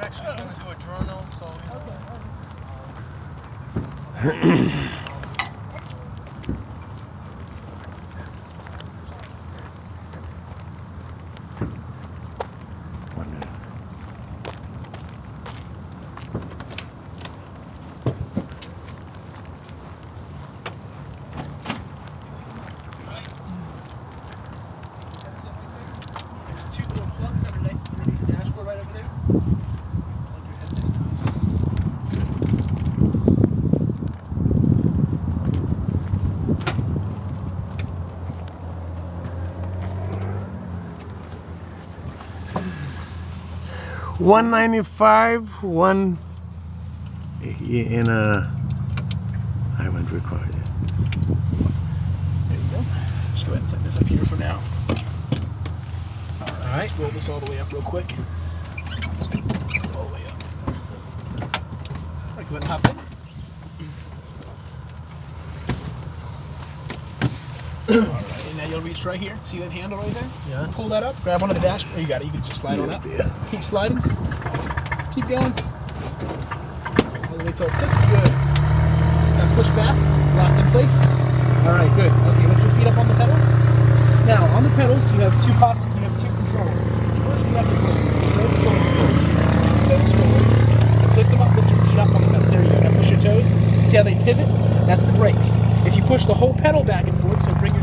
we're actually going to do a journal, so there's two little plugs underneath the dashboard right over there. $195, one in a. I went to record it. There you go. Just go ahead and set this up here for now. All right. Let's roll this all the way up real quick. It's all the way up. All right, go ahead and hop in. Alright, and now you'll reach right here. See that handle right there? Yeah. Pull that up, grab onto the dashboard. You got it. You can just slide on up. Yeah. Keep sliding. Keep going. All the way till it clicks. Good. Now push back. Lock in place. Alright, good. Okay, lift your feet up on the pedals. Now, on the pedals, you have two controls. First, you have the toes. Toes forward. Lift them up, lift your feet up on the pedals. There you go. Now push your toes. See how they pivot? That's the brakes. If you push the whole pedal back and forth, so bring your